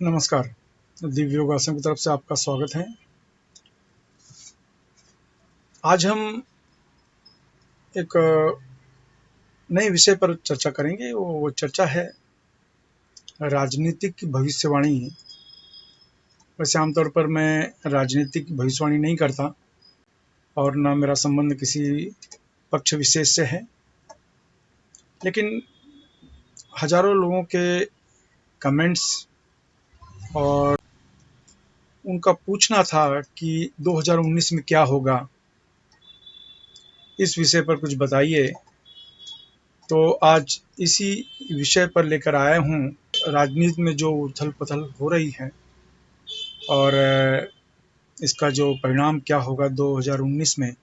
नमस्कार। दिव्य योगासन की तरफ से आपका स्वागत है। आज हम एक नए विषय पर चर्चा करेंगे। वो चर्चा है राजनीतिक भविष्यवाणी। वैसे आमतौर पर मैं राजनीतिक भविष्यवाणी नहीं करता और न मेरा संबंध किसी पक्ष विशेष से है, लेकिन हजारों लोगों के कमेंट्स और उनका पूछना था कि 2019 में क्या होगा, इस विषय पर कुछ बताइए। तो आज इसी विषय पर लेकर आया हूँ। राजनीति में जो उथल पुथल हो रही है और इसका जो परिणाम क्या होगा 2019 में।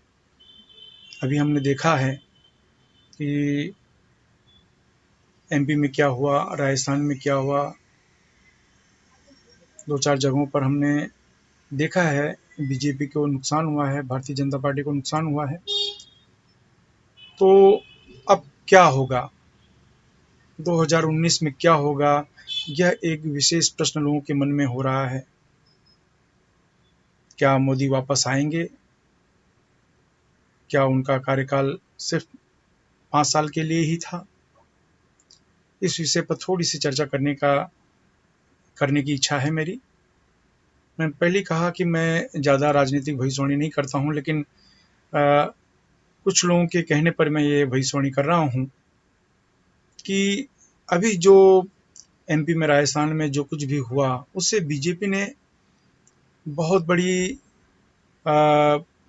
अभी हमने देखा है कि एमपी में क्या हुआ, राजस्थान में क्या हुआ, दो चार जगहों पर हमने देखा है बीजेपी को नुकसान हुआ है, भारतीय जनता पार्टी को नुकसान हुआ है। तो अब क्या होगा 2019 में, क्या होगा, यह एक विशेष प्रश्न लोगों के मन में हो रहा है। क्या मोदी वापस आएंगे? क्या उनका कार्यकाल सिर्फ 5 साल के लिए ही था? इस विषय पर थोड़ी सी चर्चा करने की इच्छा है मेरी। मैंने पहले कहा कि मैं ज़्यादा राजनीतिक भविष्यवाणी नहीं करता हूँ, लेकिन कुछ लोगों के कहने पर मैं ये भविष्यवाणी कर रहा हूँ कि अभी जो एमपी में, राजस्थान में जो कुछ भी हुआ, उससे बीजेपी ने बहुत बड़ी,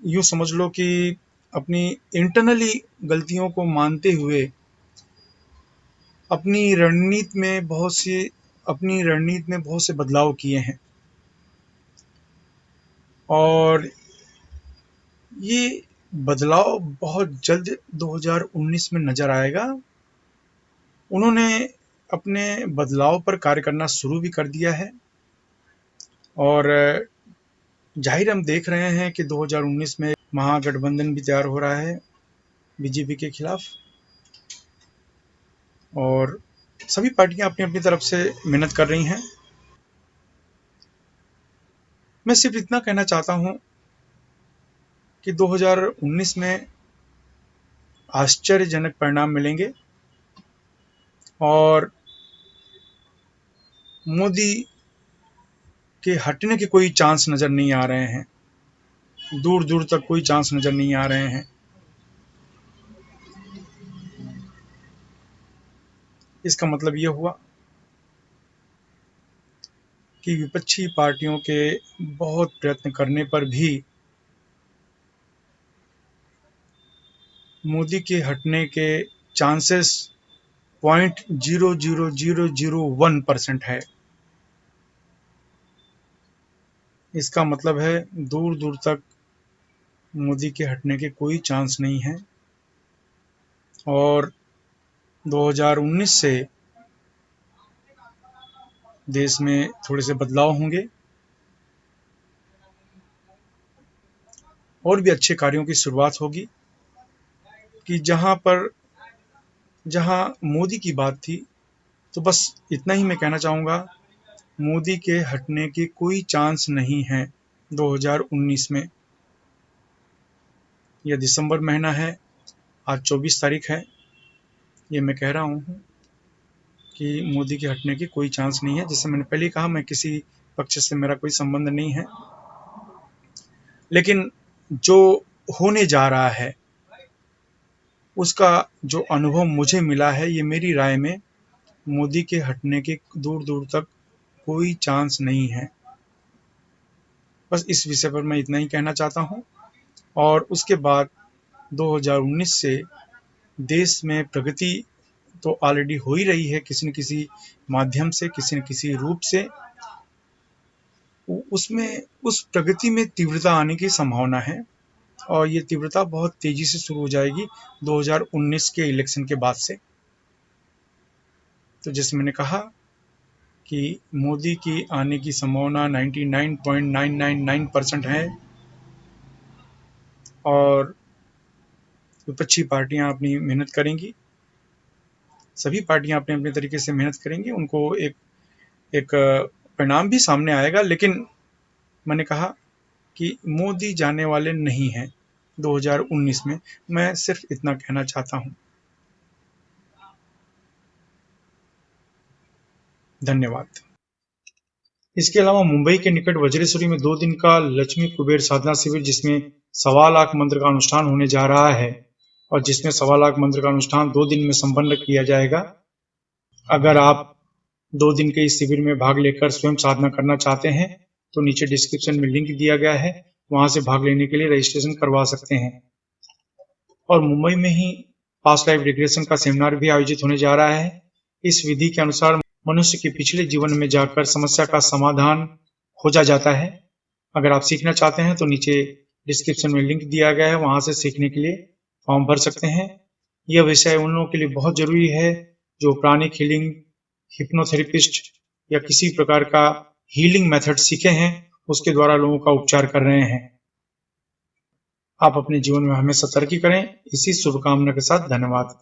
यूँ समझ लो कि अपनी इंटरनली गलतियों को मानते हुए अपनी रणनीति में बहुत से बदलाव किए हैं। और ये बदलाव बहुत जल्द 2019 में नजर आएगा। उन्होंने अपने बदलाव पर कार्य करना शुरू भी कर दिया है और जाहिर हम देख रहे हैं कि 2019 में महागठबंधन भी तैयार हो रहा है बीजेपी के खिलाफ, और सभी पार्टियां अपनी अपनी तरफ से मेहनत कर रही हैं। मैं सिर्फ इतना कहना चाहता हूं कि 2019 में आश्चर्यजनक परिणाम मिलेंगे और मोदी के हटने के कोई चांस नजर नहीं आ रहे हैं। दूर दूर तक कोई चांस नजर नहीं आ रहे हैं। इसका मतलब यह हुआ कि विपक्षी पार्टियों के बहुत प्रयत्न करने पर भी मोदी के हटने के चांसेस 0.00001% है। इसका मतलब है दूर दूर तक मोदी के हटने के कोई चांस नहीं है। और 2019 से देश में थोड़े से बदलाव होंगे और भी अच्छे कार्यों की शुरुआत होगी। कि जहां मोदी की बात थी, तो बस इतना ही मैं कहना चाहूँगा, मोदी के हटने की कोई चांस नहीं है 2019 में। यह दिसंबर महीना है, आज 24 तारीख है। ये मैं कह रहा हूँ कि मोदी के हटने की कोई चांस नहीं है। जैसे मैंने पहले कहा, मैं किसी पक्ष से मेरा कोई संबंध नहीं है, लेकिन जो होने जा रहा है उसका जो अनुभव मुझे मिला है, ये मेरी राय में मोदी के हटने के दूर दूर तक कोई चांस नहीं है। बस इस विषय पर मैं इतना ही कहना चाहता हूँ। और उसके बाद 2019 से देश में प्रगति तो ऑलरेडी हो ही रही है, किसी न किसी माध्यम से, किसी न किसी रूप से। उसमें उस प्रगति में तीव्रता आने की संभावना है और ये तीव्रता बहुत तेजी से शुरू हो जाएगी 2019 के इलेक्शन के बाद से। तो जैसे मैंने कहा कि मोदी की आने की संभावना 99.999% है और विपक्षी पार्टियां अपनी मेहनत करेंगी। सभी पार्टियां अपने अपने तरीके से मेहनत करेंगी। उनको एक परिणाम भी सामने आएगा, लेकिन मैंने कहा कि मोदी जाने वाले नहीं हैं 2019 में। मैं सिर्फ इतना कहना चाहता हूं। धन्यवाद। इसके अलावा मुंबई के निकट वज्रेश्वरी में 2 दिन का लक्ष्मी कुबेर साधना शिविर, जिसमें 1.25 लाख मंत्र का अनुष्ठान होने जा रहा है और जिसमें 1.25 लाख मंत्र का अनुष्ठान 2 दिन में संपन्न किया जाएगा। अगर आप 2 दिन के इस शिविर में भाग लेकर स्वयं साधना करना चाहते हैं तो नीचे डिस्क्रिप्शन में लिंक दिया गया है, वहां से भाग लेने के लिए रजिस्ट्रेशन करवा सकते हैं। और मुंबई में ही पास्ट लाइफ रिग्रेशन का सेमिनार भी आयोजित होने जा रहा है। इस विधि के अनुसार मनुष्य के पिछले जीवन में जाकर समस्या का समाधान खोजा जाता है। अगर आप सीखना चाहते हैं तो नीचे डिस्क्रिप्शन में लिंक दिया गया है, वहां से सीखने के लिए फॉर्म भर सकते हैं। यह विषय उन लोगों के लिए बहुत जरूरी है जो प्राणिक हीलिंग, हिप्नोथेरेपिस्ट या किसी प्रकार का हीलिंग मेथड सीखे हैं, उसके द्वारा लोगों का उपचार कर रहे हैं। आप अपने जीवन में हमेशा तरक्की करें, इसी शुभकामना के साथ धन्यवाद।